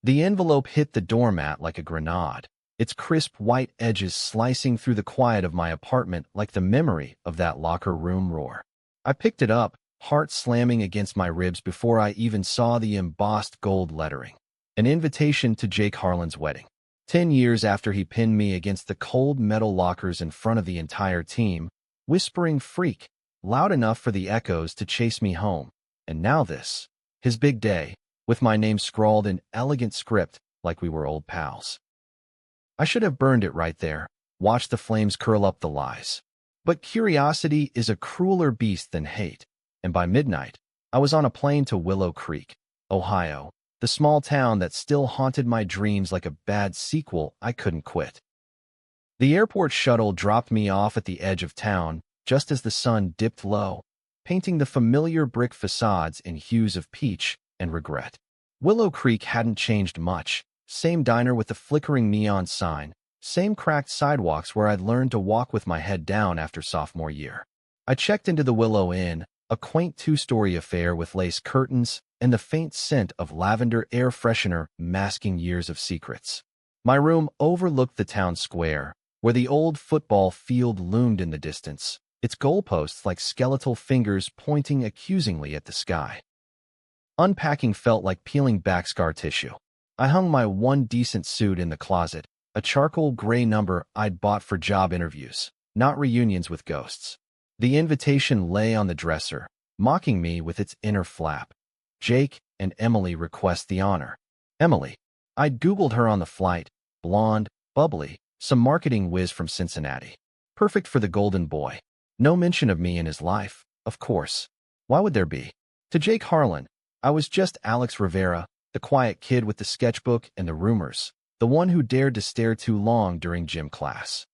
The envelope hit the doormat like a grenade, its crisp white edges slicing through the quiet of my apartment like the memory of that locker room roar. I picked it up, heart slamming against my ribs before I even saw the embossed gold lettering. An invitation to Jake Harlan's wedding. 10 years after he pinned me against the cold metal lockers in front of the entire team, whispering freak, loud enough for the echoes to chase me home. And now this, his big day, with my name scrawled in elegant script like we were old pals. I should have burned it right there, watched the flames curl up the lies. But curiosity is a crueler beast than hate, and by midnight, I was on a plane to Willow Creek, Ohio, the small town that still haunted my dreams like a bad sequel I couldn't quit. The airport shuttle dropped me off at the edge of town just as the sun dipped low, painting the familiar brick facades in hues of peach and regret. Willow Creek hadn't changed much. Same diner with the flickering neon sign, same cracked sidewalks where I'd learned to walk with my head down after sophomore year. I checked into the Willow Inn, a quaint two-story affair with lace curtains and the faint scent of lavender air freshener masking years of secrets. My room overlooked the town square, where the old football field loomed in the distance, its goalposts like skeletal fingers pointing accusingly at the sky. Unpacking felt like peeling back scar tissue. I hung my one decent suit in the closet, a charcoal gray number I'd bought for job interviews, not reunions with ghosts. The invitation lay on the dresser, mocking me with its inner flap. Jake and Emily request the honor. Emily. I'd Googled her on the flight, blonde, bubbly, some marketing whiz from Cincinnati. Perfect for the golden boy. No mention of me in his life, of course. Why would there be? To Jake Harlan, I was just Alex Rivera, the quiet kid with the sketchbook and the rumors, the one who dared to stare too long during gym class.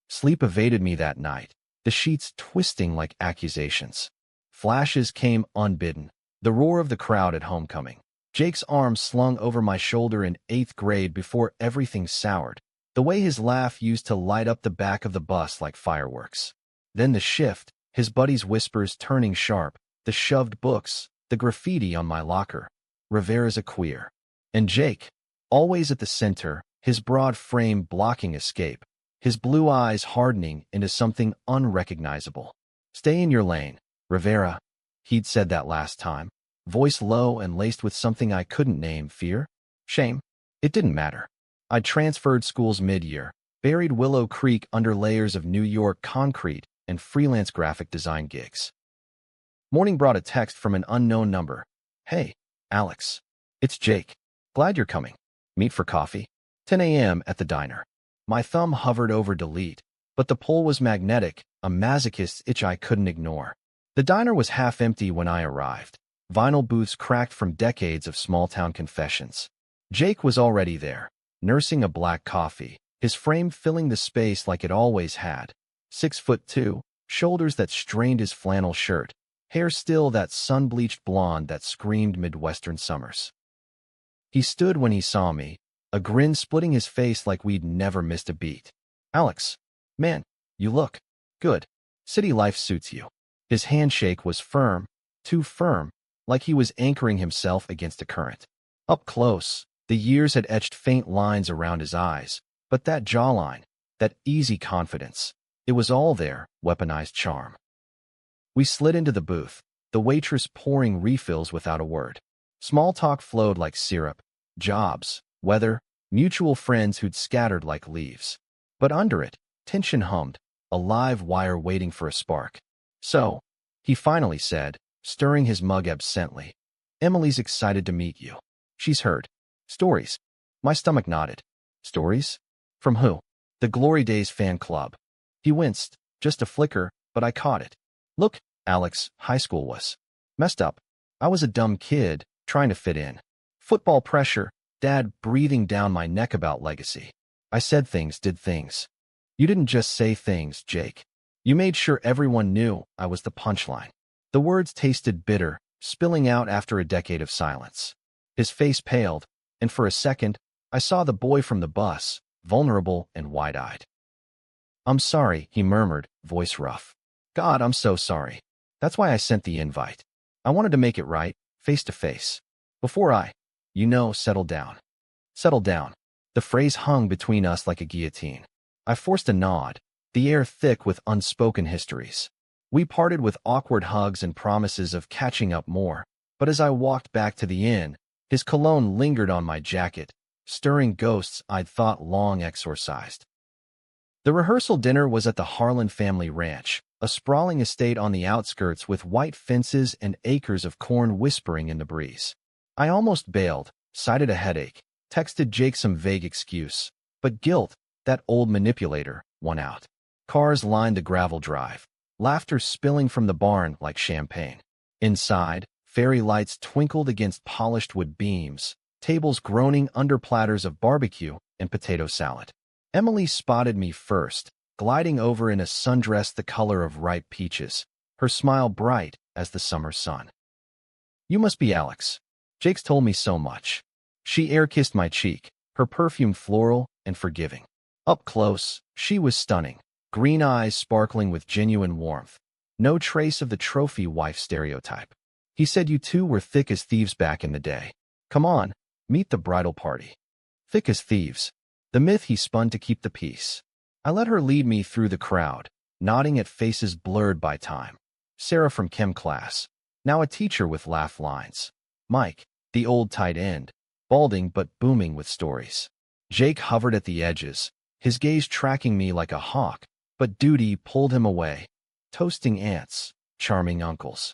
Sleep evaded me that night, the sheets twisting like accusations. Flashes came unbidden, the roar of the crowd at homecoming. Jake's arm slung over my shoulder in 8th grade before everything soured, the way his laugh used to light up the back of the bus like fireworks. Then the shift, his buddies' whispers turning sharp, the shoved books, the graffiti on my locker. Rivera's a queer. And Jake, always at the center, his broad frame blocking escape, his blue eyes hardening into something unrecognizable. Stay in your lane, Rivera. He'd said that last time, voice low and laced with something I couldn't name. Fear? Shame? It didn't matter. I'd transferred schools mid-year, buried Willow Creek under layers of New York concrete and freelance graphic design gigs. Morning brought a text from an unknown number. Hey, Alex. It's Jake. Glad you're coming. Meet for coffee? 10 a.m. at the diner. My thumb hovered over delete, but the pull was magnetic, a masochist's itch I couldn't ignore. The diner was half empty when I arrived, vinyl booths cracked from decades of small-town confessions. Jake was already there, nursing a black coffee, his frame filling the space like it always had. 6'2", shoulders that strained his flannel shirt, hair still that sun-bleached blonde that screamed Midwestern summers. He stood when he saw me, a grin splitting his face like we'd never missed a beat. Alex, man, you look good. City life suits you. His handshake was firm, too firm, like he was anchoring himself against a current. Up close, the years had etched faint lines around his eyes, but that jawline, that easy confidence, it was all there, weaponized charm. We slid into the booth, the waitress pouring refills without a word. Small talk flowed like syrup, jobs, weather, mutual friends who'd scattered like leaves. But under it, tension hummed, a live wire waiting for a spark. So, he finally said, stirring his mug absently, Emily's excited to meet you. She's heard stories. My stomach nodded. Stories? From who? The Glory Days fan club. He winced, just a flicker, but I caught it. Look, Alex, high school was messed up. I was a dumb kid, trying to fit in. Football pressure, dad breathing down my neck about legacy. I said things, did things. You didn't just say things, Jake. You made sure everyone knew I was the punchline. The words tasted bitter, spilling out after a decade of silence. His face paled, and for a second, I saw the boy from the bus, vulnerable and wide-eyed. I'm sorry, he murmured, voice rough. God, I'm so sorry. That's why I sent the invite. I wanted to make it right, face to face. Before I Settle down. Settle down. The phrase hung between us like a guillotine. I forced a nod, the air thick with unspoken histories. We parted with awkward hugs and promises of catching up more, but as I walked back to the inn, his cologne lingered on my jacket, stirring ghosts I'd thought long exorcised. The rehearsal dinner was at the Harlan family ranch, a sprawling estate on the outskirts with white fences and acres of corn whispering in the breeze. I almost bailed, cited a headache, texted Jake some vague excuse, but guilt, that old manipulator, won out. Cars lined the gravel drive, laughter spilling from the barn like champagne. Inside, fairy lights twinkled against polished wood beams, tables groaning under platters of barbecue and potato salad. Emily spotted me first, gliding over in a sundress the color of ripe peaches, her smile bright as the summer sun. "You must be Alex. Jake's told me so much." She air-kissed my cheek, her perfume floral and forgiving. Up close, she was stunning, green eyes sparkling with genuine warmth. No trace of the trophy wife stereotype. "He said you two were thick as thieves back in the day. Come on, meet the bridal party." Thick as thieves. The myth he spun to keep the peace. I let her lead me through the crowd, nodding at faces blurred by time. Sarah from chem class, now a teacher with laugh lines. Mike, the old tight end, balding but booming with stories. Jake hovered at the edges, his gaze tracking me like a hawk, but duty pulled him away. Toasting aunts, charming uncles.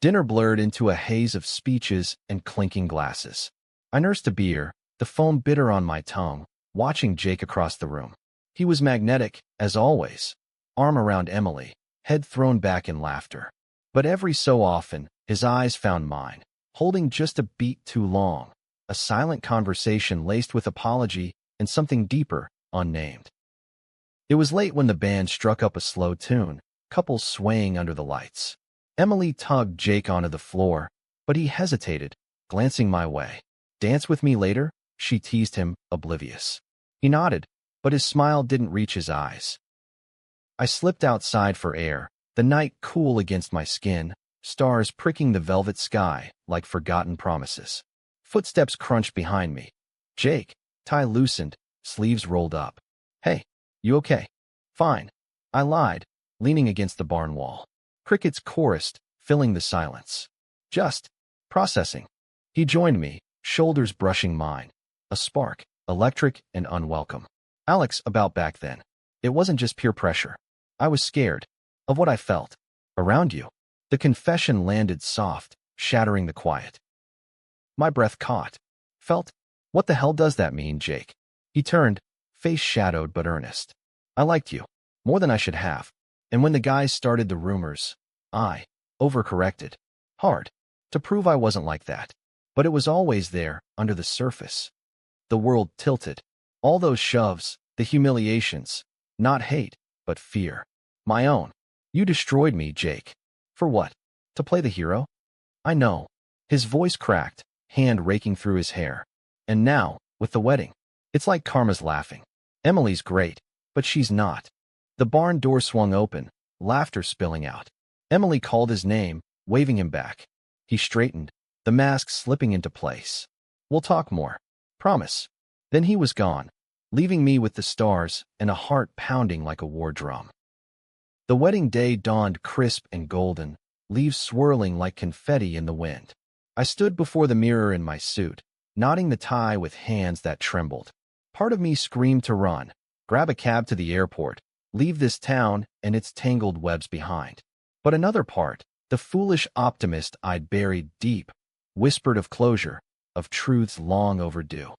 Dinner blurred into a haze of speeches and clinking glasses. I nursed a beer, the foam bitter on my tongue, watching Jake across the room. He was magnetic, as always, arm around Emily, head thrown back in laughter. But every so often, his eyes found mine, holding just a beat too long, a silent conversation laced with apology and something deeper, unnamed. It was late when the band struck up a slow tune, couples swaying under the lights. Emily tugged Jake onto the floor, but he hesitated, glancing my way. "Dance with me later?" she teased him, oblivious. He nodded, but his smile didn't reach his eyes. I slipped outside for air, the night cool against my skin, stars pricking the velvet sky like forgotten promises. Footsteps crunched behind me. Jake, tie loosened, sleeves rolled up. "Hey, you okay?" "Fine," I lied, leaning against the barn wall. Crickets chorused, filling the silence. "Just processing." He joined me, shoulders brushing mine. A spark, electric and unwelcome. Alex, about back then. It wasn't just peer pressure. I was scared of what I felt around you. The confession landed soft, shattering the quiet. My breath caught. Felt. "What the hell does that mean, Jake?" He turned, face shadowed but earnest. "I liked you, more than I should have. And when the guys started the rumors, I overcorrected. Hard. To prove I wasn't like that. But it was always there, under the surface." The world tilted. All those shoves, the humiliations, not hate, but fear. My own. "You destroyed me, Jake." "For what? To play the hero?" "I know." His voice cracked, hand raking through his hair. "And now, with the wedding, it's like karma's laughing. Emily's great, but she's not." The barn door swung open, laughter spilling out. Emily called his name, waving him back. He straightened, the mask slipping into place. "We'll talk more. Promise." Then he was gone, leaving me with the stars and a heart pounding like a war drum. The wedding day dawned crisp and golden, leaves swirling like confetti in the wind. I stood before the mirror in my suit, knotting the tie with hands that trembled. Part of me screamed to run, grab a cab to the airport, leave this town and its tangled webs behind. But another part, the foolish optimist I'd buried deep, whispered of closure, of truths long overdue.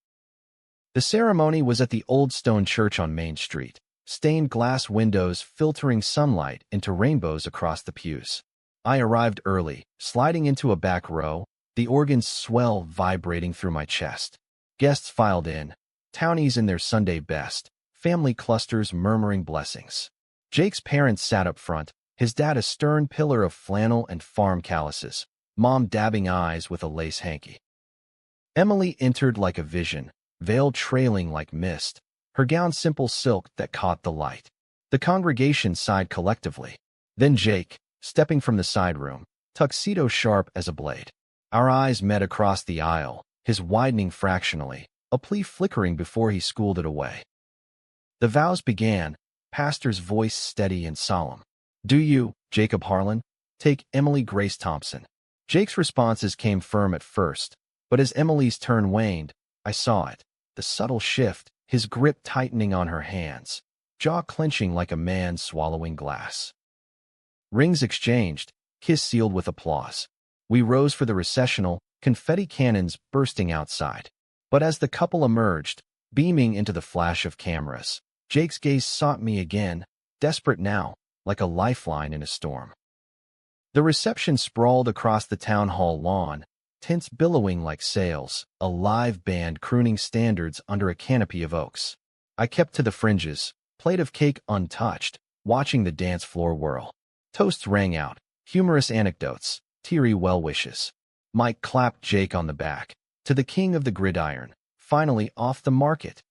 The ceremony was at the old stone church on Main Street, stained glass windows filtering sunlight into rainbows across the pews. I arrived early, sliding into a back row, the organ's swell vibrating through my chest. Guests filed in, townies in their Sunday best, family clusters murmuring blessings. Jake's parents sat up front, his dad a stern pillar of flannel and farm calluses, mom dabbing eyes with a lace hanky. Emily entered like a vision, veil trailing like mist, her gown simple silk that caught the light. The congregation sighed collectively. Then Jake, stepping from the side room, tuxedo sharp as a blade. Our eyes met across the aisle, his widening fractionally, a plea flickering before he schooled it away. The vows began, pastor's voice steady and solemn. Do you, Jacob Harlan, take Emily Grace Thompson? Jake's responses came firm at first, but as Emily's turn waned, I saw it. The subtle shift, his grip tightening on her hands, jaw clenching like a man swallowing glass. Rings exchanged, kiss sealed with applause. We rose for the recessional, confetti cannons bursting outside. But as the couple emerged, beaming into the flash of cameras, Jake's gaze sought me again, desperate now, like a lifeline in a storm. The reception sprawled across the town hall lawn, tents billowing like sails, a live band crooning standards under a canopy of oaks. I kept to the fringes, plate of cake untouched, watching the dance floor whirl. Toasts rang out, humorous anecdotes, teary well-wishes. Mike clapped Jake on the back. To the king of the gridiron, finally off the market.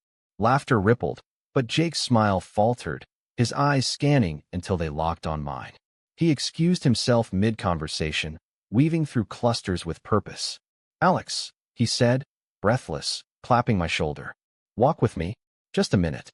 Laughter rippled, but Jake's smile faltered, his eyes scanning until they locked on mine. He excused himself mid-conversation, weaving through clusters with purpose. Alex, he said, breathless, clapping my shoulder. Walk with me, just a minute.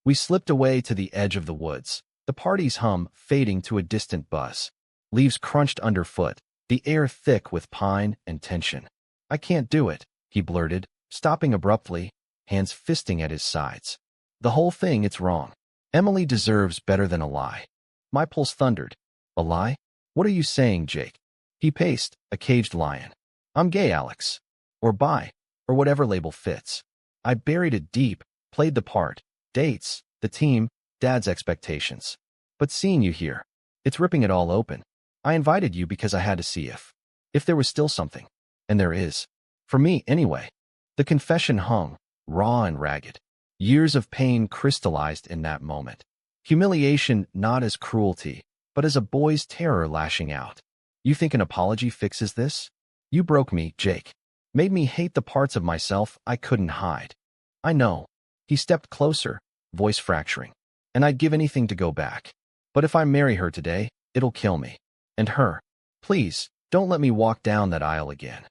We slipped away to the edge of the woods, the party's hum fading to a distant buzz. Leaves crunched underfoot, the air thick with pine and tension. I can't do it, he blurted, stopping abruptly, hands fisting at his sides. The whole thing, it's wrong. Emily deserves better than a lie. My pulse thundered. A lie? What are you saying, Jake? He paced, a caged lion. I'm gay, Alex. Or bi, or whatever label fits. I buried it deep, played the part, dates, the team, Dad's expectations. But seeing you here, it's ripping it all open. I invited you because I had to see if there was still something. And there is. For me, anyway. The confession hung, raw and ragged. Years of pain crystallized in that moment. Humiliation not as cruelty, but as a boy's terror lashing out. You think an apology fixes this? You broke me, Jake. Made me hate the parts of myself I couldn't hide. I know. He stepped closer, voice fracturing. And I'd give anything to go back. But if I marry her today, it'll kill me. And her. Please, don't let me walk down that aisle again.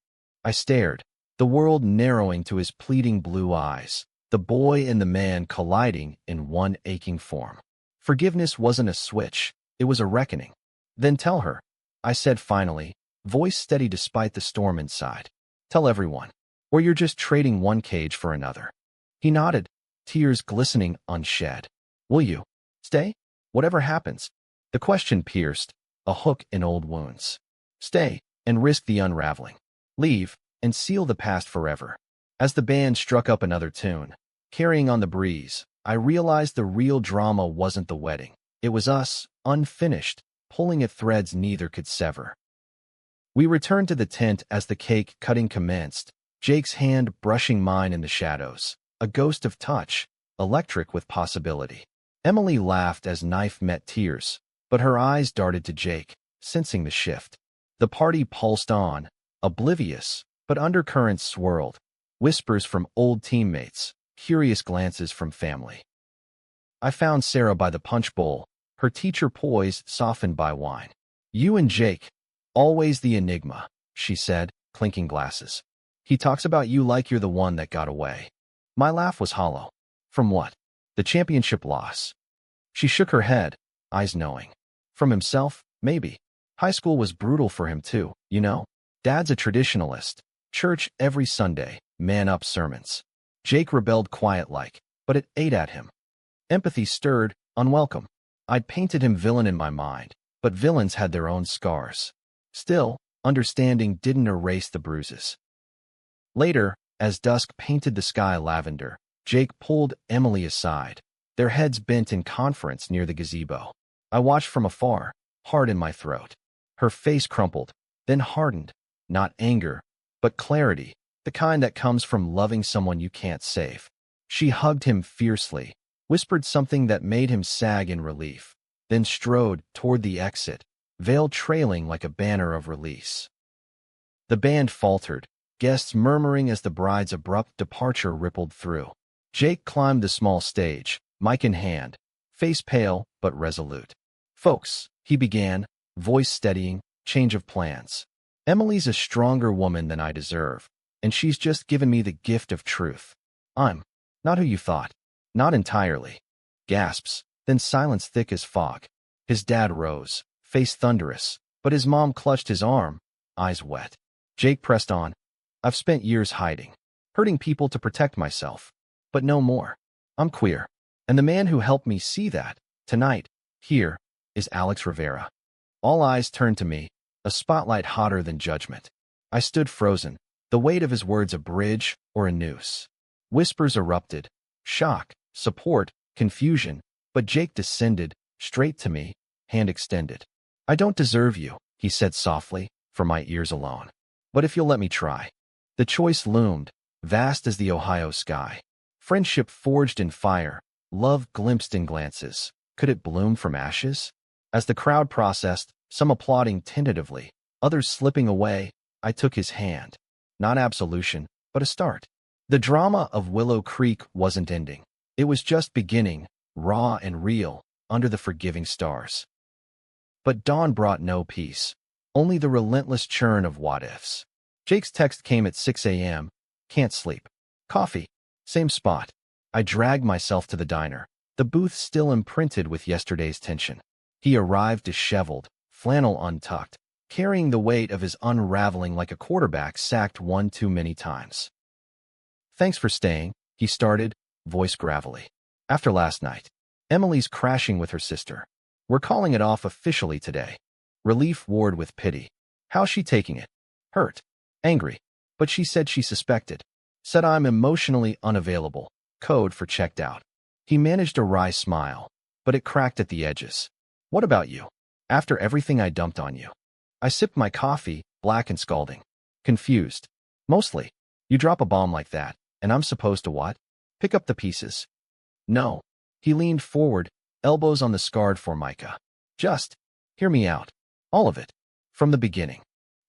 I stared, the world narrowing to his pleading blue eyes, the boy and the man colliding in one aching form. Forgiveness wasn't a switch, it was a reckoning. Then tell her, I said finally, voice steady despite the storm inside. Tell everyone, or you're just trading one cage for another. He nodded, tears glistening unshed. Will you stay? Whatever happens. The question pierced, a hook in old wounds. Stay, and risk the unraveling. Leave, and seal the past forever. As the band struck up another tune, carrying on the breeze, I realized the real drama wasn't the wedding. It was us, unfinished, pulling at threads neither could sever. We returned to the tent as the cake cutting commenced, Jake's hand brushing mine in the shadows, a ghost of touch, electric with possibility. Emily laughed as knife met tears, but her eyes darted to Jake, sensing the shift. The party pulsed on, oblivious, but undercurrents swirled, whispers from old teammates, curious glances from family. I found Sarah by the punch bowl, her teacher poised, softened by wine. You and Jake, always the enigma, she said, clinking glasses. He talks about you like you're the one that got away. My laugh was hollow. From what? The championship loss. She shook her head, eyes knowing. From himself, maybe. High school was brutal for him too, you know. Dad's a traditionalist. Church every Sunday, man-up sermons. Jake rebelled quiet-like, but it ate at him. Empathy stirred, unwelcome. I'd painted him villain in my mind, but villains had their own scars. Still, understanding didn't erase the bruises. Later, as dusk painted the sky lavender, Jake pulled Emily aside, their heads bent in conference near the gazebo. I watched from afar, heart in my throat. Her face crumpled, then hardened, not anger, but clarity, the kind that comes from loving someone you can't save. She hugged him fiercely, whispered something that made him sag in relief, then strode toward the exit, veil trailing like a banner of release. The band faltered, guests murmuring as the bride's abrupt departure rippled through. Jake climbed the small stage, mic in hand, face pale but resolute. Folks, he began, voice steadying, change of plans. Emily's a stronger woman than I deserve. and she's just given me the gift of truth. I'm not who you thought. Not entirely. Gasps, then silence thick as fog. His dad rose, face thunderous, but his mom clutched his arm, eyes wet. Jake pressed on. I've spent years hiding, hurting people to protect myself. But no more. I'm queer. And the man who helped me see that, tonight, here, is Alex Rivera. All eyes turned to me, a spotlight hotter than judgment. I stood frozen, the weight of his words a bridge or a noose. Whispers erupted, shock, support, confusion, but Jake descended, straight to me, hand extended. I don't deserve you, he said softly, for my ears alone. But if you'll let me try. The choice loomed, vast as the Ohio sky. Friendship forged in fire, love glimpsed in glances. Could it bloom from ashes? As the crowd processed, some applauding tentatively, others slipping away, I took his hand. Not absolution, but a start. The drama of Willow Creek wasn't ending. It was just beginning, raw and real, under the forgiving stars. But dawn brought no peace, only the relentless churn of what-ifs. Jake's text came at 6 a.m. Can't sleep. Coffee. Same spot. I dragged myself to the diner, the booth still imprinted with yesterday's tension. He arrived disheveled, flannel untucked, carrying the weight of his unraveling like a quarterback sacked one too many times. Thanks for staying, he started, voice gravelly. After last night, Emily's crashing with her sister. We're calling it off officially today. Relief warred with pity. How's she taking it? Hurt. Angry. But she said she suspected. Said I'm emotionally unavailable. Code for checked out. He managed a wry smile, but it cracked at the edges. What about you? After everything I dumped on you. I sipped my coffee, black and scalding. Confused. Mostly. You drop a bomb like that, and I'm supposed to what? Pick up the pieces. No. He leaned forward, elbows on the scarred formica. Just hear me out. All of it. From the beginning.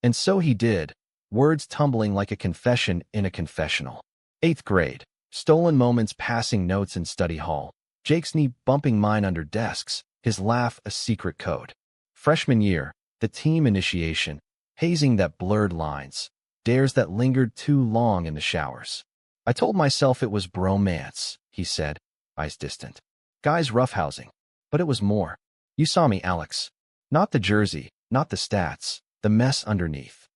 And so he did, words tumbling like a confession in a confessional. 8th grade. Stolen moments passing notes in study hall. Jake's knee bumping mine under desks, his laugh a secret code. Freshman year, the team initiation, hazing that blurred lines, dares that lingered too long in the showers. I told myself it was bromance, he said, eyes distant. Guys roughhousing. But it was more. You saw me, Alex. Not the jersey, not the stats, the mess underneath.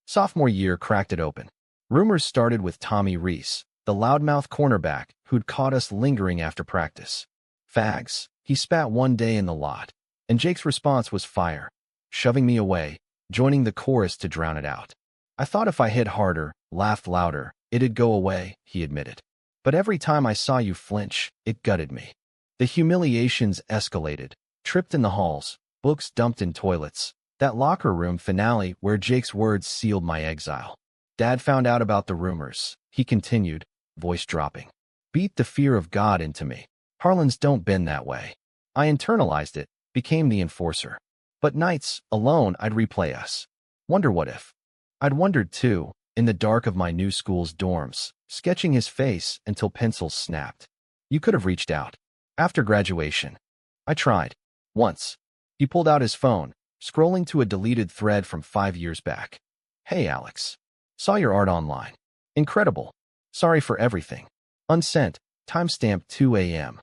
Sophomore year cracked it open. Rumors started with Tommy Reese, the loudmouth cornerback who'd caught us lingering after practice. Fags, he spat one day in the lot, and Jake's response was fire, shoving me away, joining the chorus to drown it out. I thought if I hit harder, laughed louder, it'd go away, he admitted. But every time I saw you flinch, it gutted me. The humiliations escalated, tripped in the halls, books dumped in toilets, that locker room finale where Jake's words sealed my exile. Dad found out about the rumors, he continued, voice dropping. Beat the fear of God into me. Harlans don't bend that way. I internalized it, became the enforcer. But nights, alone, I'd replay us. Wonder what if. I'd wondered too, in the dark of my new school's dorms, sketching his face until pencils snapped. You could have reached out. After graduation. I tried. Once. He pulled out his phone, scrolling to a deleted thread from 5 years back. Hey, Alex. Saw your art online. Incredible. Sorry for everything. Unsent. Timestamp 2 a.m.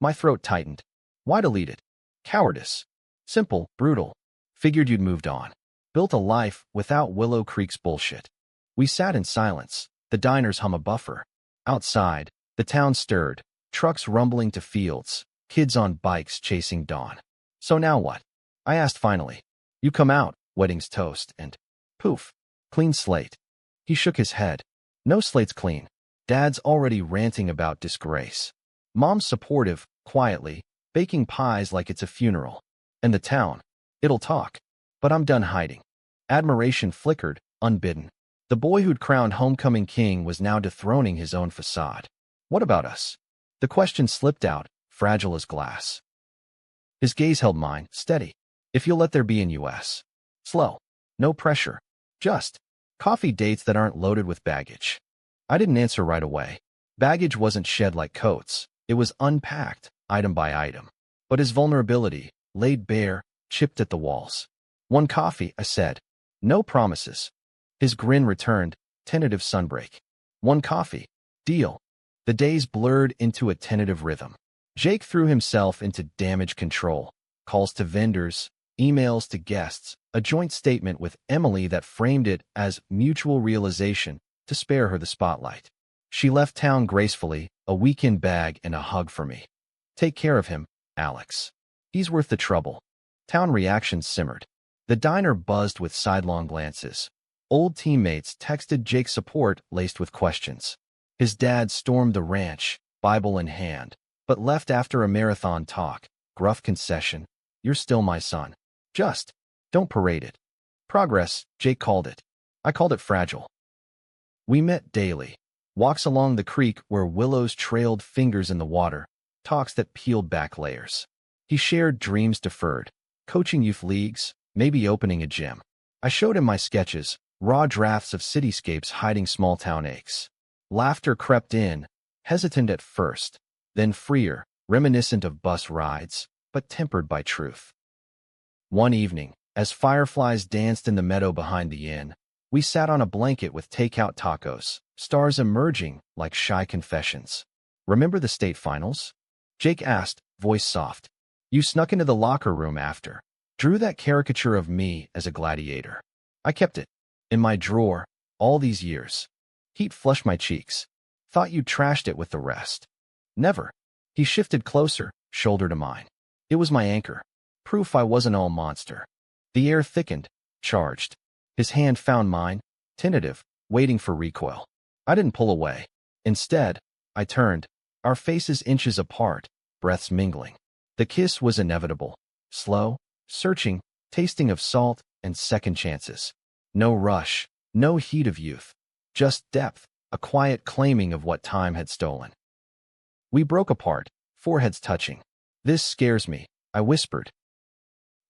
My throat tightened. Why delete it? Cowardice. Simple, brutal. Figured you'd moved on. Built a life without Willow Creek's bullshit. We sat in silence, the diner's hum a buffer. Outside, the town stirred, trucks rumbling to fields, kids on bikes chasing dawn. So now what? I asked finally. You come out, wedding's toast, and poof, clean slate. He shook his head. No slate's clean. Dad's already ranting about disgrace. Mom's supportive, quietly, baking pies like it's a funeral. And the town, it'll talk. But I'm done hiding. Admiration flickered, unbidden. The boy who'd crowned homecoming king was now dethroning his own facade. What about us? The question slipped out, fragile as glass. His gaze held mine, steady. If you'll let there be in U.S. Slow. No pressure. Just coffee dates that aren't loaded with baggage. I didn't answer right away. Baggage wasn't shed like coats. It was unpacked, item by item. But his vulnerability, laid bare, chipped at the walls. One coffee, I said. No promises. His grin returned, tentative sunbreak. One coffee. Deal. The days blurred into a tentative rhythm. Jake threw himself into damage control, calls to vendors, emails to guests, a joint statement with Emily that framed it as mutual realization to spare her the spotlight. She left town gracefully, a weekend bag and a hug for me. Take care of him, Alex. He's worth the trouble. Town reactions simmered. The diner buzzed with sidelong glances. Old teammates texted Jake support laced with questions. His dad stormed the ranch, Bible in hand, but left after a marathon talk, gruff concession. You're still my son. Just don't parade it. Progress, Jake called it. I called it fragile. We met daily. Walks along the creek where willows trailed fingers in the water, talks that peeled back layers. He shared dreams deferred, coaching youth leagues, maybe opening a gym. I showed him my sketches, raw drafts of cityscapes hiding small-town aches. Laughter crept in, hesitant at first, then freer, reminiscent of bus rides, but tempered by truth. One evening, as fireflies danced in the meadow behind the inn, we sat on a blanket with takeout tacos, stars emerging like shy confessions. Remember the state finals? Jake asked, voice soft. You snuck into the locker room after. Drew that caricature of me as a gladiator. I kept it. In my drawer, all these years. Heat flushed my cheeks. Thought you trashed it with the rest. Never. He shifted closer, shoulder to mine. It was my anchor. Proof I wasn't all monster. The air thickened, charged. His hand found mine, tentative, waiting for recoil. I didn't pull away. Instead, I turned, our faces inches apart, breaths mingling. The kiss was inevitable. Slow, searching, tasting of salt and second chances. No rush, no heat of youth. Just depth, a quiet claiming of what time had stolen. We broke apart, foreheads touching. This scares me, I whispered.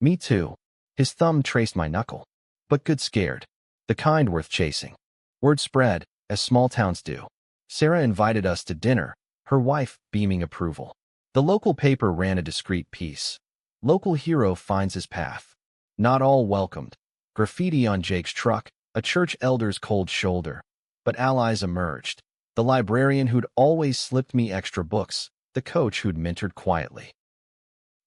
Me too. His thumb traced my knuckle. But good scared. The kind worth chasing. Word spread, as small towns do. Sarah invited us to dinner, her wife beaming approval. The local paper ran a discreet piece. Local hero finds his path. Not all welcomed. Graffiti on Jake's truck, a church elder's cold shoulder. But allies emerged. The librarian who'd always slipped me extra books, the coach who'd mentored quietly.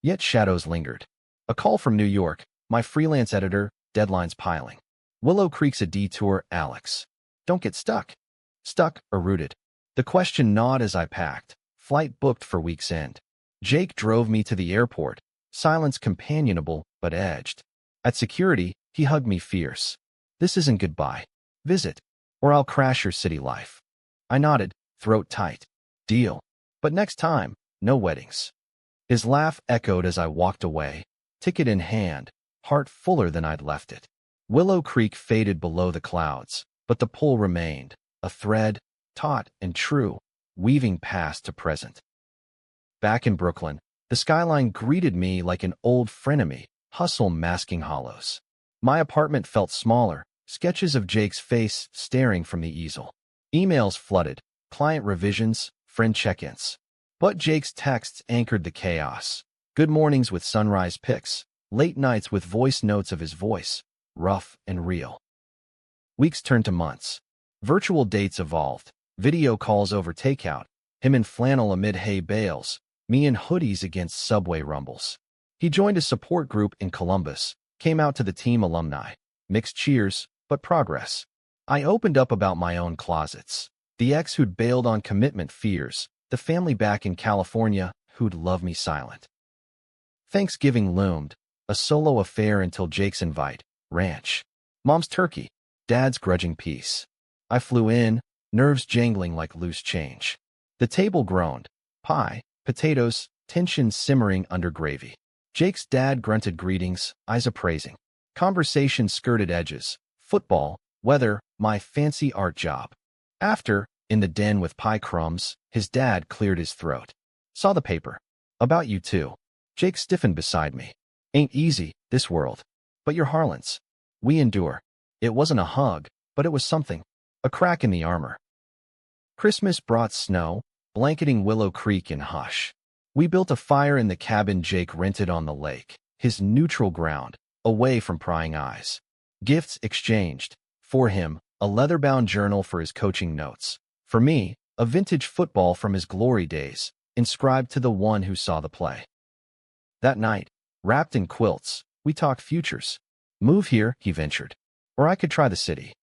Yet shadows lingered. A call from New York, my freelance editor, deadlines piling. Willow Creek's a detour, Alex. Don't get stuck. Stuck or rooted? The question gnawed as I packed. Flight booked for week's end. Jake drove me to the airport, silence companionable but edged. At security, he hugged me fierce. This isn't goodbye. Visit, or I'll crash your city life. I nodded, throat tight. Deal. But next time, no weddings. His laugh echoed as I walked away, ticket in hand, heart fuller than I'd left it. Willow Creek faded below the clouds, but the pull remained, a thread, taut and true, weaving past to present. Back in Brooklyn, the skyline greeted me like an old frenemy, hustle masking hollows. My apartment felt smaller, sketches of Jake's face staring from the easel. Emails flooded, client revisions, friend check-ins. But Jake's texts anchored the chaos. Good mornings with sunrise pics, late nights with voice notes of his voice, rough and real. Weeks turned to months. Virtual dates evolved, video calls over takeout, him in flannel amid hay bales, me in hoodies against subway rumbles. He joined a support group in Columbus, came out to the team alumni. Mixed cheers, but progress. I opened up about my own closets. The ex who'd bailed on commitment fears, the family back in California who'd love me silent. Thanksgiving loomed, a solo affair until Jake's invite, ranch. Mom's turkey, Dad's grudging peace. I flew in, nerves jangling like loose change. The table groaned, pie, potatoes, tension simmering under gravy. Jake's dad grunted greetings, eyes appraising. Conversation skirted edges, football, weather, my fancy art job. After, in the den with pie crumbs, his dad cleared his throat. Saw the paper. About you too. Jake stiffened beside me. Ain't easy, this world. But you're Harlan's. We endure. It wasn't a hug, but it was something. A crack in the armor. Christmas brought snow, blanketing Willow Creek in hush. We built a fire in the cabin Jake rented on the lake, his neutral ground, away from prying eyes. Gifts exchanged. For him, a leather-bound journal for his coaching notes. For me, a vintage football from his glory days, inscribed to the one who saw the play. That night, wrapped in quilts, we talked futures. Move here, he ventured. Or I could try the city.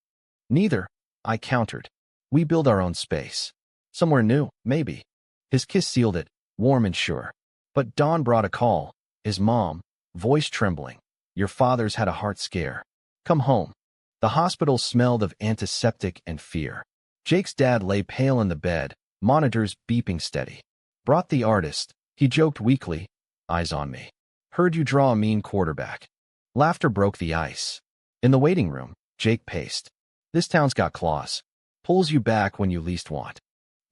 Neither, I countered. We build our own space. Somewhere new, maybe. His kiss sealed it, warm and sure. But dawn brought a call. His mom, voice trembling. Your father's had a heart scare. Come home. The hospital smelled of antiseptic and fear. Jake's dad lay pale in the bed, monitors beeping steady. Brought the artist. He joked weakly, eyes on me. Heard you draw a mean quarterback. Laughter broke the ice. In the waiting room, Jake paced. This town's got claws. Pulls you back when you least want.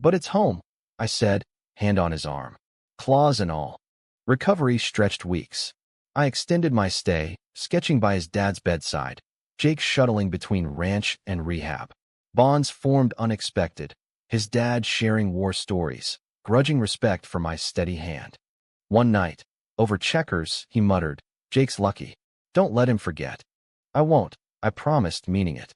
But it's home, I said, hand on his arm. Claws and all. Recovery stretched weeks. I extended my stay, sketching by his dad's bedside, Jake shuttling between ranch and rehab. Bonds formed unexpected, his dad sharing war stories, grudging respect for my steady hand. One night, over checkers, he muttered, Jake's lucky. Don't let him forget. I won't, I promised, meaning it.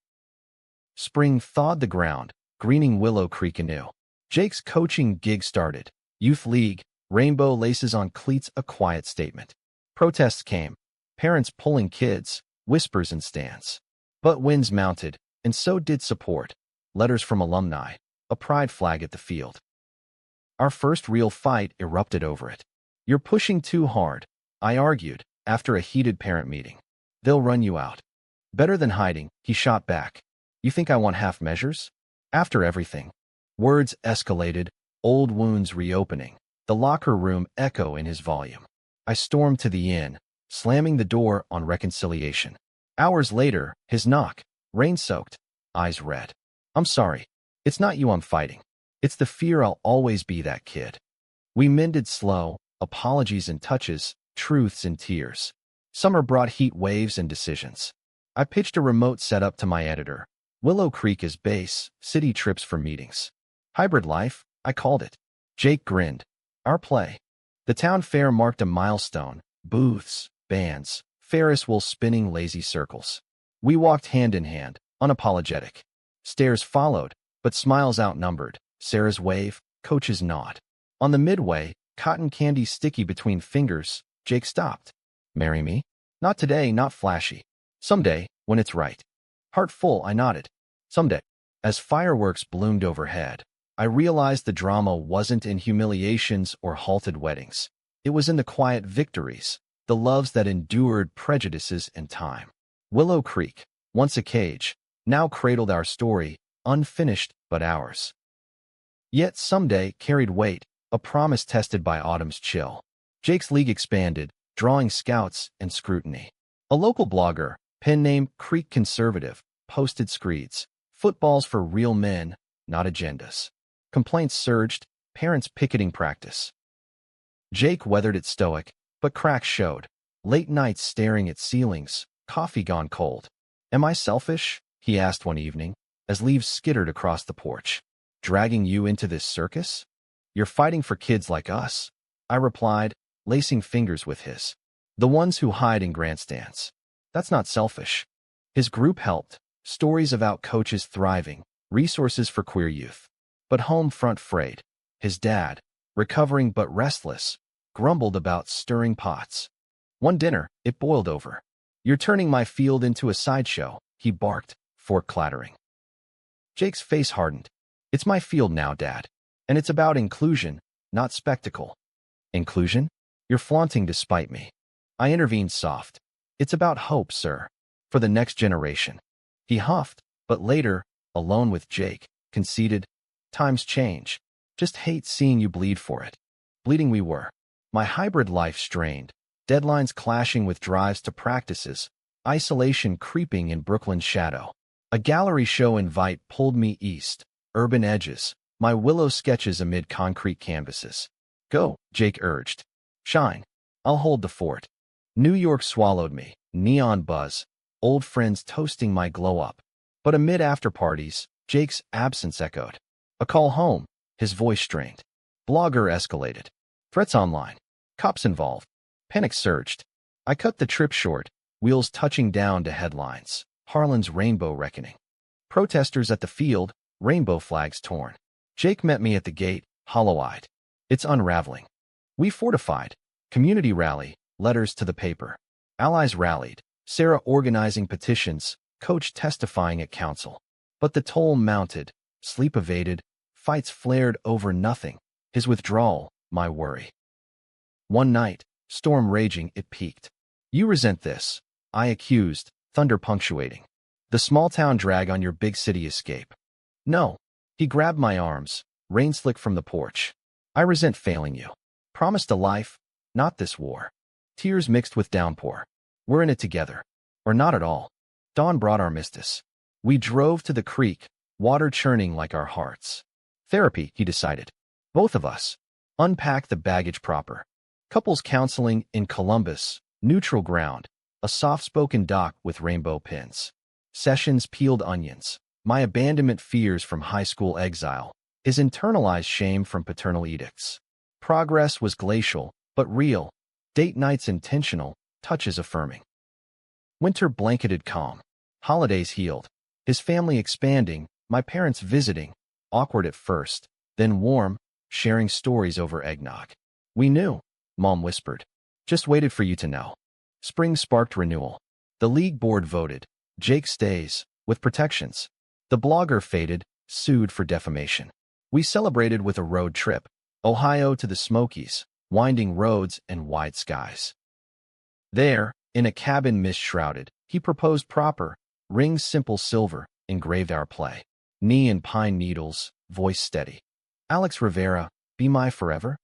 Spring thawed the ground, greening Willow Creek anew. Jake's coaching gig started. Youth League, rainbow laces on cleats, a quiet statement. Protests came, parents pulling kids, whispers in stands. But winds mounted, and so did support. Letters from alumni, a pride flag at the field. Our first real fight erupted over it. You're pushing too hard, I argued, after a heated parent meeting. They'll run you out. Better than hiding, he shot back. You think I want half measures? After everything. Words escalated, old wounds reopening, the locker room echo in his volume. I stormed to the inn, slamming the door on reconciliation. Hours later, his knock, rain-soaked, eyes red. I'm sorry. It's not you I'm fighting. It's the fear I'll always be that kid. We mended slow, apologies and touches, truths and tears. Summer brought heat waves and decisions. I pitched a remote setup to my editor. Willow Creek is base, city trips for meetings. Hybrid life, I called it. Jake grinned. Our play. The town fair marked a milestone. Booths, bands, Ferris wheel spinning lazy circles. We walked hand in hand, unapologetic. Stares followed, but smiles outnumbered. Sarah's wave, coach's nod. On the midway, cotton candy sticky between fingers, Jake stopped. Marry me? Not today, not flashy. Someday, when it's right. Heart full, I nodded. Someday. As fireworks bloomed overhead, I realized the drama wasn't in humiliations or halted weddings. It was in the quiet victories, the loves that endured prejudices and time. Willow Creek, once a cage, now cradled our story, unfinished but ours. Yet someday carried weight, a promise tested by autumn's chill. Jake's league expanded, drawing scouts and scrutiny. A local blogger, pen name Creek Conservative, posted screeds. Football's for real men, not agendas. Complaints surged, parents picketing practice. Jake weathered it stoic, but cracks showed. Late nights staring at ceilings, coffee gone cold. Am I selfish? He asked one evening, as leaves skittered across the porch. Dragging you into this circus? You're fighting for kids like us, I replied, lacing fingers with his. The ones who hide in grandstands. That's not selfish. His group helped, stories about coaches thriving, resources for queer youth. But home front frayed. His dad, recovering but restless, grumbled about stirring pots. One dinner, it boiled over. You're turning my field into a sideshow, he barked, fork clattering. Jake's face hardened. It's my field now, Dad. And it's about inclusion, not spectacle. Inclusion? You're flaunting to spite me. I intervened soft. It's about hope, sir. For the next generation. He huffed, but later, alone with Jake, conceded, times change. Just hate seeing you bleed for it. Bleeding we were. My hybrid life strained. Deadlines clashing with drives to practices. Isolation creeping in Brooklyn's shadow. A gallery show invite pulled me east. Urban edges. My willow sketches amid concrete canvases. Go, Jake urged. Shine. I'll hold the fort. New York swallowed me. Neon buzz. Old friends toasting my glow up. But amid after-parties, Jake's absence echoed. A call home, his voice strained. Blogger escalated. Threats online. Cops involved. Panic surged. I cut the trip short, wheels touching down to headlines. Harlan's rainbow reckoning. Protesters at the field, rainbow flags torn. Jake met me at the gate, hollow-eyed. It's unraveling. We fortified. Community rally, letters to the paper. Allies rallied. Sarah organizing petitions, Coach testifying at council. But the toll mounted, sleep evaded, fights flared over nothing. His withdrawal, my worry. One night, storm raging, it peaked. You resent this, I accused, thunder punctuating. The small-town drag on your big city escape. No. He grabbed my arms, rain slick from the porch. I resent failing you. Promised a life, not this war. Tears mixed with downpour. We're in it together. Or not at all. Dawn brought armistice. We drove to the creek, water churning like our hearts. Therapy, he decided. Both of us. Unpack the baggage proper. Couples counseling in Columbus, neutral ground. A soft-spoken doc with rainbow pins. Sessions peeled onions. My abandonment fears from high school exile. His internalized shame from paternal edicts. Progress was glacial, but real. Date nights intentional, touches affirming. Winter blanketed calm. Holidays healed. His family expanding, my parents visiting. Awkward at first, then warm, sharing stories over eggnog. We knew, Mom whispered. Just waited for you to know. Spring sparked renewal. The league board voted. Jake stays, with protections. The blogger faded, sued for defamation. We celebrated with a road trip. Ohio to the Smokies, winding roads and wide skies. There, in a cabin mist-shrouded, he proposed proper, rings simple silver, engraved our play. Knee and pine needles, voice steady. Alex Rivera, be my forever?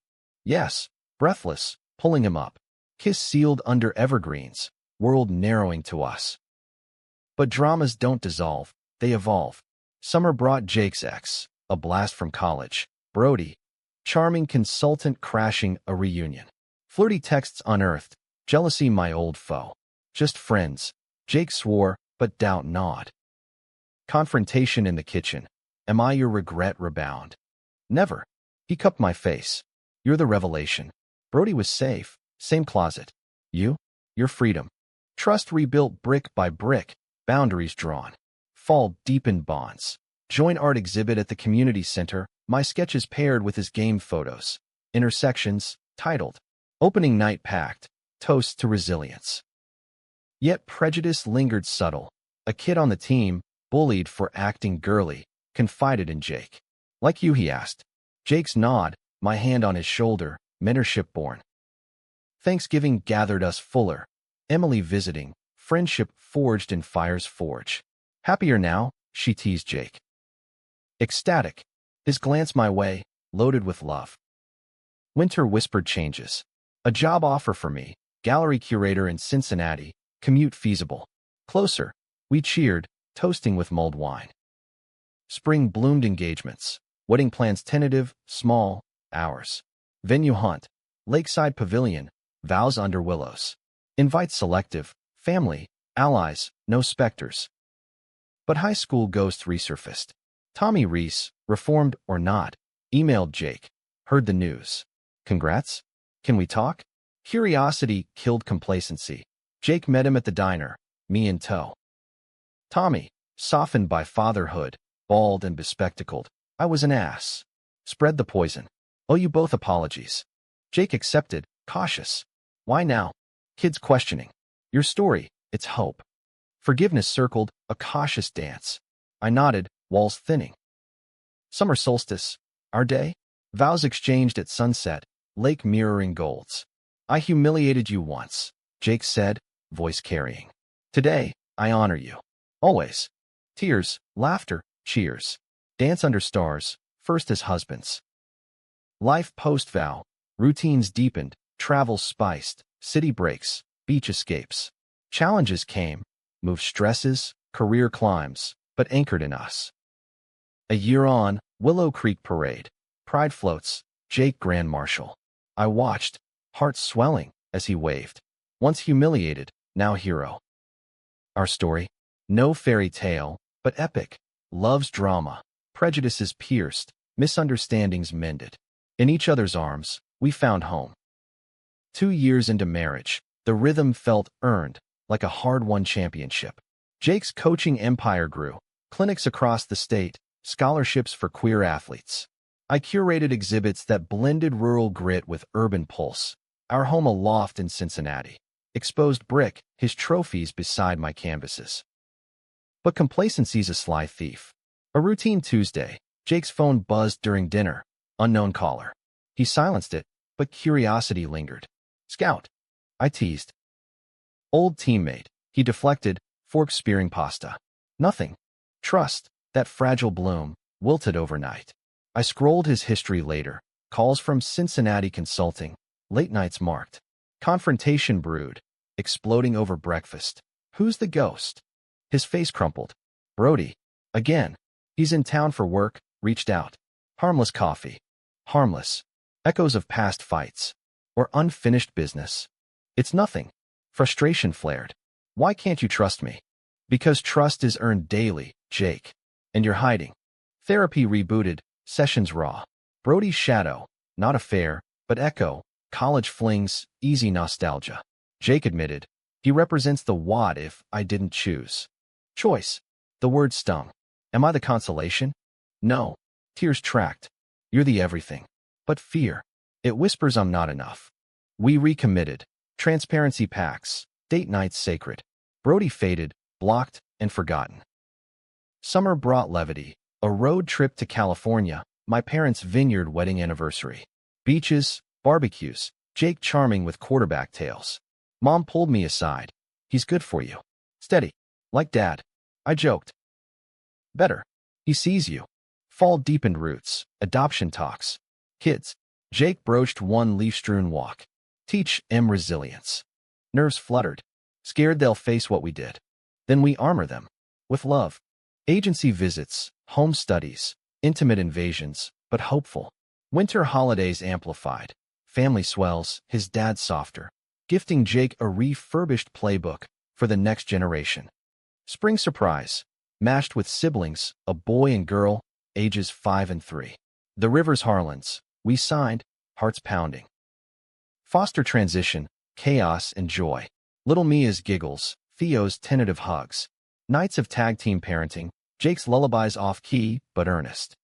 Yes, breathless, pulling him up. Kiss sealed under evergreens, world narrowing to us. But dramas don't dissolve, they evolve. Summer brought Jake's ex, a blast from college, Brody. Charming consultant crashing a reunion. Flirty texts unearthed, jealousy my old foe. Just friends, Jake swore, but doubt gnawed. Confrontation in the kitchen. Am I your regret rebound? Never. He cupped my face. You're the revelation. Brody was safe, same closet. You? Your freedom. Trust rebuilt brick by brick, boundaries drawn. Fall deepened bonds. Joint art exhibit at the community center, my sketches paired with his game photos. Intersections, titled. Opening night packed, toast to resilience. Yet prejudice lingered subtle. A kid on the team, bullied for acting girly, confided in Jake. Like you, he asked. Jake's nod, my hand on his shoulder, mentorship born. Thanksgiving gathered us fuller. Emily visiting, friendship forged in fire's forge. Happier now, she teased Jake. Ecstatic, his glance my way, loaded with love. Winter whispered changes. A job offer for me, gallery curator in Cincinnati, commute feasible. Closer, we cheered, toasting with mulled wine. Spring bloomed engagements. Wedding plans tentative, small, ours. Venue hunt. Lakeside pavilion, vows under willows. Invites selective, family, allies, no specters. But high school ghosts resurfaced. Tommy Reese, reformed or not, emailed Jake. Heard the news. Congrats? Can we talk? Curiosity killed complacency. Jake met him at the diner, me in tow. Tommy, softened by fatherhood, bald and bespectacled. I was an ass. Spread the poison. Owe you both apologies. Jake accepted, cautious. Why now? Kids questioning. Your story, it's hope. Forgiveness circled, a cautious dance. I nodded, walls thinning. Summer solstice, our day? Vows exchanged at sunset, lake mirroring golds. I humiliated you once, Jake said, voice carrying. Today, I honor you. Always. Tears, laughter, cheers. Dance under stars, first as husbands. Life post-vow, routines deepened, travel spiced, city breaks, beach escapes. Challenges came, moved stresses, career climbs, but anchored in us. A year on, Willow Creek Parade. Pride floats, Jake Grand Marshal. I watched, heart swelling, as he waved. Once humiliated, now hero. Our story? No fairy tale, but epic. Love's drama, prejudices pierced, misunderstandings mended. In each other's arms, we found home. 2 years into marriage, the rhythm felt earned, like a hard-won championship. Jake's coaching empire grew, clinics across the state, scholarships for queer athletes. I curated exhibits that blended rural grit with urban pulse. Our home a loft in Cincinnati. Exposed brick, his trophies beside my canvases. But complacency's a sly thief. A routine Tuesday. Jake's phone buzzed during dinner. Unknown caller. He silenced it, but curiosity lingered. Scout. I teased. Old teammate. He deflected, fork spearing pasta. Nothing. Trust, that fragile bloom, wilted overnight. I scrolled his history later. Calls from Cincinnati Consulting. Late nights marked. Confrontation brewed. Exploding over breakfast. Who's the ghost? His face crumpled. Brody. Again. He's in town for work. Reached out. Harmless coffee. Harmless. Echoes of past fights. Or unfinished business. It's nothing. Frustration flared. Why can't you trust me? Because trust is earned daily, Jake. And you're hiding. Therapy rebooted. Sessions raw. Brody's shadow. Not affair, but echo. College flings. Easy nostalgia. Jake admitted. He represents the what if I didn't choose. Choice. The word stung. Am I the consolation? No. Tears tracked. You're the everything. But fear. It whispers I'm not enough. We recommitted. Transparency pacts. Date nights sacred. Brody faded, blocked, and forgotten. Summer brought levity. A road trip to California. My parents' vineyard wedding anniversary. Beaches, barbecues. Jake charming with quarterback tails. Mom pulled me aside. He's good for you. Steady. Like Dad. I joked. Better. He sees you. Fall deepened roots. Adoption talks. Kids. Jake broached one leaf-strewn walk. Teach em resilience. Nerves fluttered. Scared they'll face what we did. Then we armor them. With love. Agency visits. Home studies. Intimate invasions. But hopeful. Winter holidays amplified. Family swells. His dad softer. Gifting Jake a refurbished playbook for the next generation. Spring surprise. Mashed with siblings, a boy and girl, ages 5 and 3. The Rivers Harlans. We signed, hearts pounding. Foster transition, chaos and joy. Little Mia's giggles, Theo's tentative hugs. Nights of tag team parenting, Jake's lullabies off-key but earnest.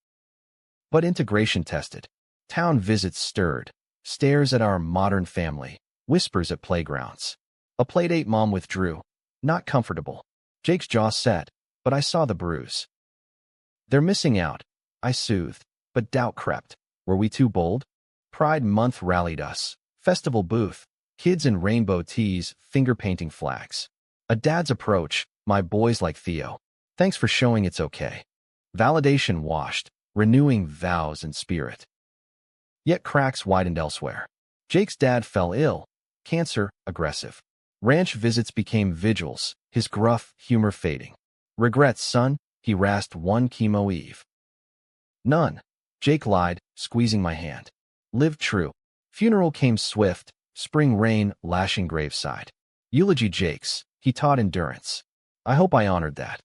But integration tested. Town visits stirred. Stares at our modern family. Whispers at playgrounds. A playdate mom withdrew. Not comfortable. Jake's jaw set, but I saw the bruise. They're missing out, I soothed, but doubt crept. Were we too bold? Pride Month rallied us. Festival booth. Kids in rainbow tees, finger-painting flags. A dad's approach. My boys like Theo. Thanks for showing it's okay. Validation washed, renewing vows and spirit. Yet cracks widened elsewhere. Jake's dad fell ill. Cancer, aggressive. Ranch visits became vigils, his gruff humor fading. Regrets, son, he rasped one chemo eve. None. Jake lied, squeezing my hand. Lived true. Funeral came swift, spring rain lashing graveside. Eulogy Jake's, he taught endurance. I hope I honored that.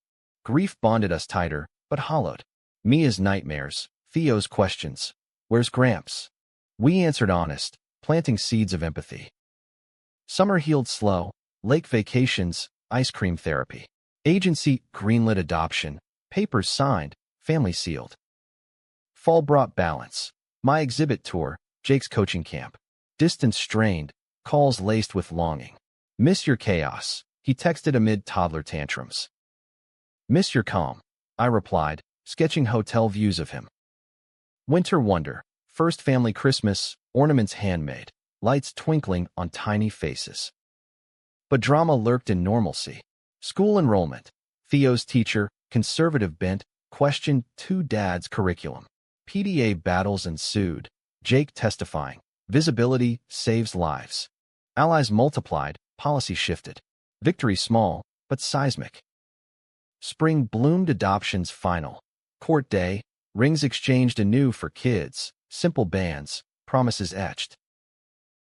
Grief bonded us tighter, but hollowed. Mia's nightmares, Theo's questions. Where's Gramps? We answered honest, planting seeds of empathy. Summer healed slow, lake vacations, ice cream therapy. Agency greenlit adoption, papers signed, family sealed. Fall brought balance. My exhibit tour, Jake's coaching camp. Distance strained, calls laced with longing. Miss your chaos, he texted amid toddler tantrums. Miss your calm, I replied, sketching hotel views of him. Winter wonder, first family Christmas, ornaments handmade, lights twinkling on tiny faces. But drama lurked in normalcy. School enrollment. Theo's teacher, conservative bent, questioned two dads' curriculum. PDA battles ensued. Jake testifying. Visibility saves lives. Allies multiplied, policy shifted. Victory small, but seismic. Spring bloomed adoptions final. Court day, rings exchanged anew for kids, simple bands, promises etched.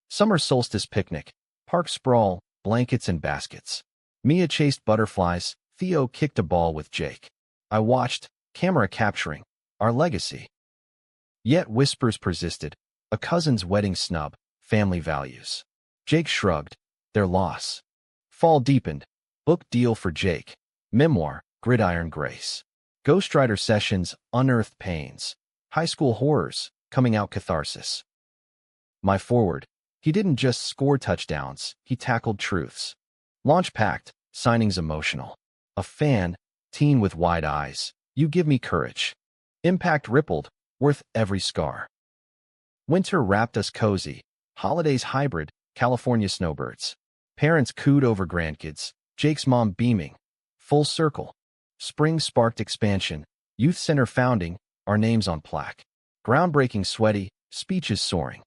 Summer solstice picnic, park sprawl, blankets and baskets. Mia chased butterflies, Theo kicked a ball with Jake. I watched, camera capturing, our legacy. Yet whispers persisted, a cousin's wedding snub, family values. Jake shrugged, their loss. Fall deepened, book deal for Jake, memoir, Gridiron Grace. Ghostwriter sessions unearthed pains. High school horrors, coming out catharsis. My forward. He didn't just score touchdowns, he tackled truths. Launch packed, signings emotional. A fan, teen with wide eyes. You give me courage. Impact rippled, worth every scar. Winter wrapped us cozy. Holidays hybrid, California snowbirds. Parents cooed over grandkids. Jake's mom beaming. Full circle. Spring sparked expansion. Youth center founding, our names on plaque. Groundbreaking sweaty, speeches soaring.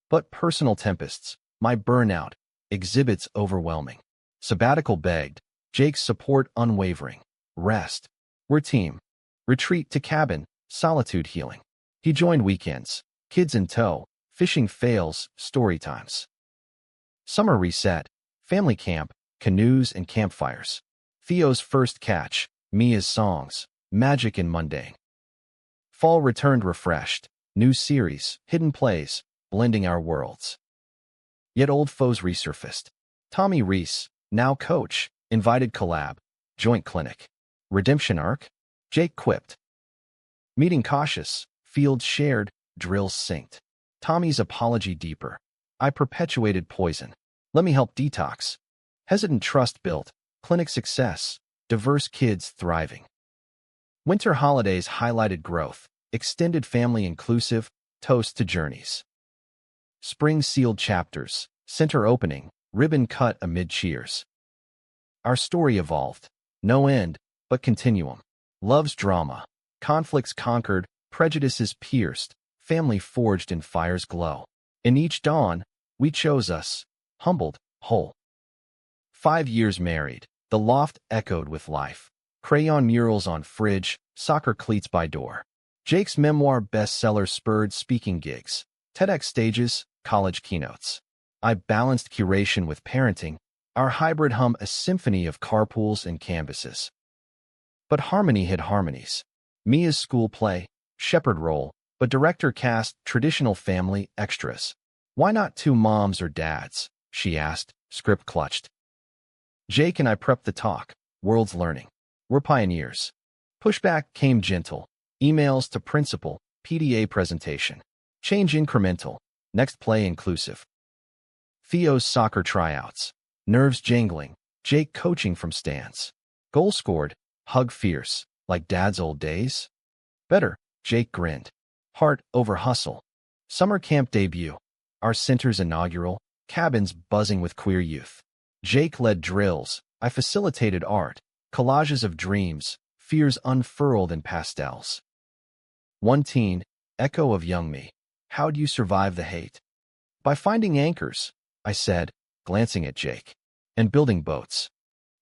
But personal tempests, my burnout, exhibits overwhelming. Sabbatical begged, Jake's support unwavering. Rest. We're team. Retreat to cabin, solitude healing. He joined weekends, kids in tow, fishing fails, story times. Summer reset, family camp, canoes and campfires. Theo's first catch, Mia's songs, magic and mundane. Fall returned refreshed, new series, hidden plays, blending our worlds. Yet old foes resurfaced. Tommy Reese, now coach, invited collab, joint clinic. Redemption arc? Jake quipped. Meeting cautious, fields shared, drills synced. Tommy's apology deeper. I perpetuated poison. Let me help detox. Hesitant trust built, clinic success, diverse kids thriving. Winter holidays highlighted growth, extended family inclusive, toast to journeys. Spring sealed chapters, center opening, ribbon cut amid cheers. Our story evolved. No end, but continuum. Love's drama. Conflicts conquered, prejudices pierced, family forged in fire's glow. In each dawn, we chose us, humbled, whole. 5 years married, the loft echoed with life. Crayon murals on fridge, soccer cleats by door. Jake's memoir bestseller spurred speaking gigs, TEDx stages, college keynotes. I balanced curation with parenting, our hybrid hum a symphony of carpools and canvases. But harmony hid harmonies. Mia's school play, shepherd role, but director cast traditional family extras. Why not 2 moms or dads? She asked, script clutched. Jake and I prepped the talk, world's learning. We're pioneers. Pushback came gentle. Emails to principal, PDA presentation. Change incremental, next play inclusive. Theo's soccer tryouts. Nerves jangling, Jake coaching from stands. Goal scored, hug fierce, like dad's old days. Better, Jake grinned. Heart over hustle. Summer camp debut. Our center's inaugural, cabins buzzing with queer youth. Jake led drills, I facilitated art, collages of dreams, fears unfurled in pastels. One teen, echo of young me. How'd you survive the hate? By finding anchors, I said, glancing at Jake. And building boats.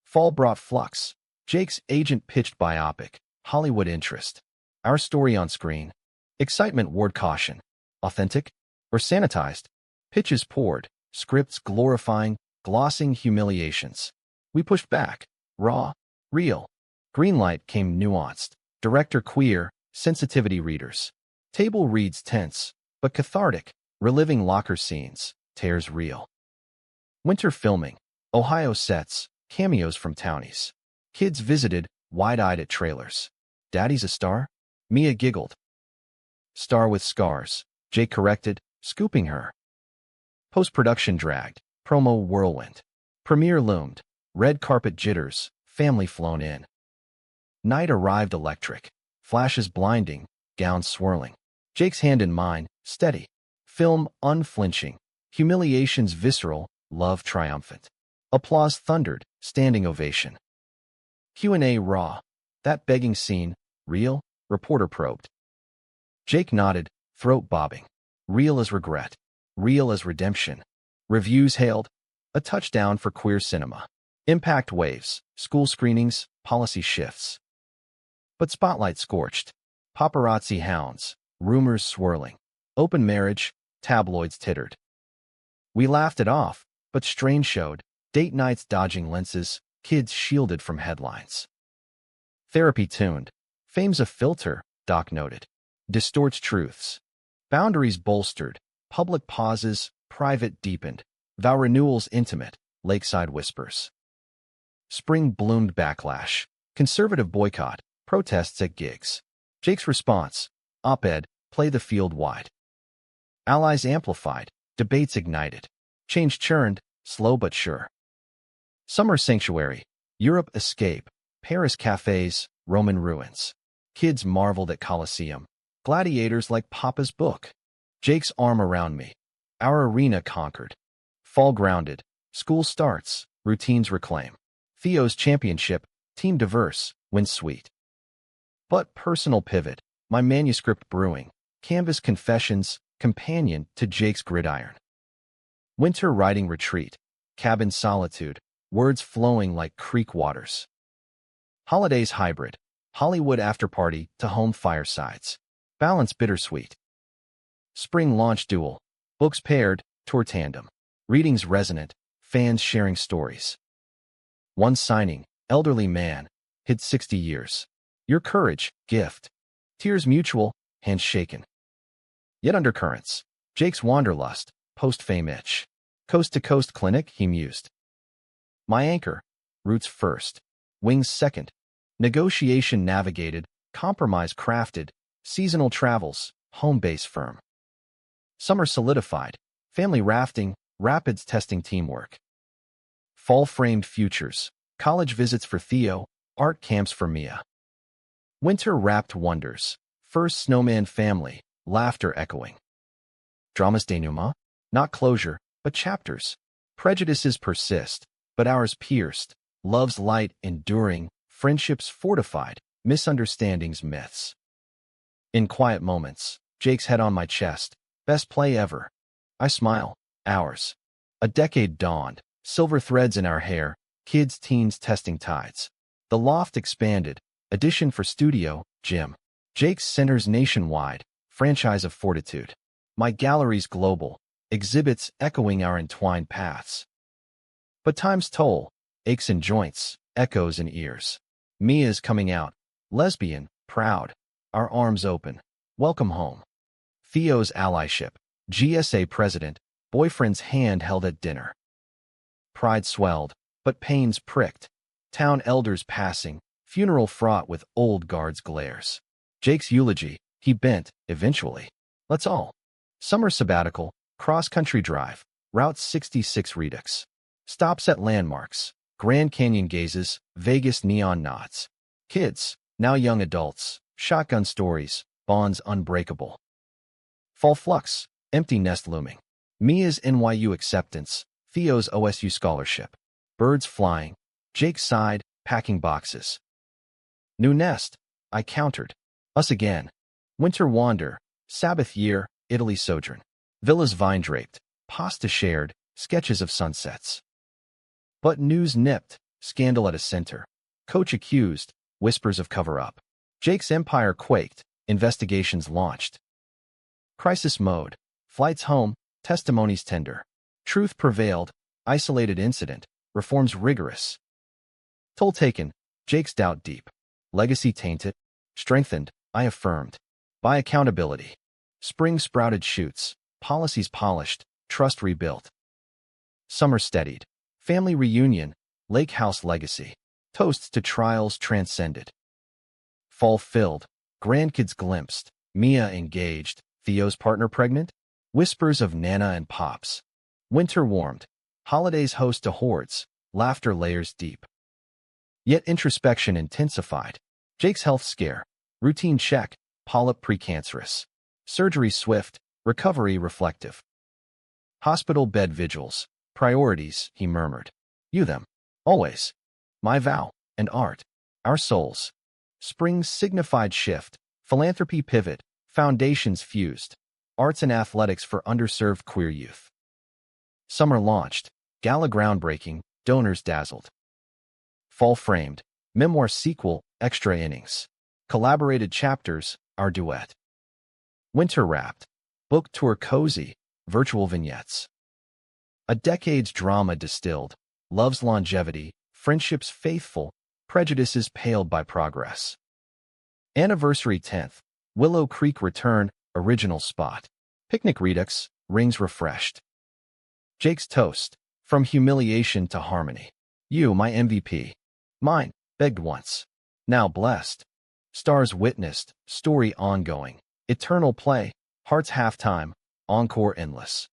Fall brought flux. Jake's agent pitched biopic, Hollywood interest. Our story on screen. Excitement ward caution. Authentic or sanitized? Pitches poured, scripts glorifying, glossing humiliations. We pushed back. Raw, real. Greenlight came nuanced. Director queer, sensitivity readers. Table reads tense, but cathartic, reliving locker scenes, tears real. Winter filming. Ohio sets, cameos from townies. Kids visited, wide-eyed at trailers. Daddy's a star? Mia giggled. Star with scars, Jake corrected, scooping her. Post-production dragged, promo whirlwind. Premiere loomed, red carpet jitters, family flown in. Night arrived electric, flashes blinding, gowns swirling. Jake's hand in mine, steady. Film unflinching, humiliations visceral, love triumphant. Applause thundered, standing ovation. Q&A raw. That begging scene, real? Reporter probed. Jake nodded, throat bobbing. Real as regret. Real as redemption. Reviews hailed. A touchdown for queer cinema. Impact waves, school screenings, policy shifts. But spotlight scorched. Paparazzi hounds, rumors swirling. Open marriage, tabloids tittered. We laughed it off, but strain showed. Date nights dodging lenses, kids shielded from headlines. Therapy tuned. Fame's a filter, Doc noted. Distorts truths. Boundaries bolstered. Public pauses, private deepened. Vow renewals intimate. Lakeside whispers. Spring bloomed backlash. Conservative boycott. Protests at gigs. Jake's response. Op-ed, play the field wide. Allies amplified. Debates ignited. Change churned, slow but sure. Summer sanctuary. Europe escape. Paris cafes, Roman ruins. Kids marveled at Colosseum. Gladiators like Papa's book. Jake's arm around me. Our arena conquered. Fall grounded. School starts. Routines reclaim. Theo's championship. Team diverse. Win sweet. But personal pivot. My manuscript brewing. Canvas confessions. Companion to Jake's gridiron. Winter writing retreat. Cabin solitude. Words flowing like creek waters. Holidays hybrid. Hollywood afterparty to home firesides. Balance bittersweet. Spring launch duel. Books paired, tour tandem. Readings resonant, fans sharing stories. One signing, elderly man, hid 60 years. Your courage, gift. Tears mutual, hands shaken. Yet undercurrents. Jake's wanderlust, post-fame itch. Coast-to-coast clinic, he mused. My anchor, roots first, wings second. Negotiation navigated, compromise crafted, seasonal travels, home base firm. Summer solidified, family rafting, rapids testing teamwork. Fall framed futures, college visits for Theo, art camps for Mia. Winter wrapped wonders, first snowman family, laughter echoing. Dramas denouement, not closure, but chapters. Prejudices persist, but ours pierced, love's light enduring, friendships fortified, misunderstandings myths. In quiet moments, Jake's head on my chest, best play ever. I smile, ours. A decade dawned, silver threads in our hair, kids, teens testing tides. The loft expanded, addition for studio, gym. Jake's centers nationwide, franchise of fortitude. My gallery's global, exhibits echoing our entwined paths. But time's toll, aches in joints, echoes in ears. Mia's coming out, lesbian, proud, our arms open. Welcome home. Theo's allyship, GSA president, boyfriend's hand held at dinner. Pride swelled, but pains pricked. Town elders passing, funeral fraught with old guards' glares. Jake's eulogy, he bent, eventually. Let's all. Summer sabbatical, cross-country drive, Route 66 Redux. Stops at landmarks, Grand Canyon gazes, Vegas neon nods. Kids, now young adults, shotgun stories, bonds unbreakable. Fall flux, empty nest looming. Mia's NYU acceptance, Theo's OSU scholarship. Birds flying, Jake's side, packing boxes. New nest, I countered. Us again. Winter wander, Sabbath year, Italy sojourn. Villas vine-draped, pasta shared, sketches of sunsets. But news nipped, scandal at a center. Coach accused, whispers of cover-up. Jake's empire quaked, investigations launched. Crisis mode, flights home, testimonies tender. Truth prevailed, isolated incident, reforms rigorous. Toll taken, Jake's doubt deep. Legacy tainted, strengthened, I affirmed. By accountability. Spring sprouted shoots, policies polished, trust rebuilt. Summer steadied. Family reunion, lake house legacy. Toasts to trials transcended. Fall filled, grandkids glimpsed, Mia engaged, Theo's partner pregnant. Whispers of Nana and Pops. Winter warmed, holidays host to hordes, laughter layers deep. Yet introspection intensified. Jake's health scare, routine check, polyp precancerous. Surgery swift, recovery reflective. Hospital bed vigils, priorities, he murmured. You them, always. My vow, and art, our souls. Spring signified shift, philanthropy pivot, foundations fused. Arts and athletics for underserved queer youth. Summer launched, gala groundbreaking, donors dazzled. Fall framed, memoir sequel, extra innings. Collaborated chapters, our duet. Winter wrapped, book tour cozy, virtual vignettes. A decade's drama distilled, love's longevity, friendships faithful, prejudices paled by progress. Anniversary 10th, Willow Creek return, original spot. Picnic redux, rings refreshed. Jake's toast, from humiliation to harmony. You, my MVP. Mine, begged once. Now blessed. Stars witnessed, story ongoing. Eternal play, hearts halftime, encore endless.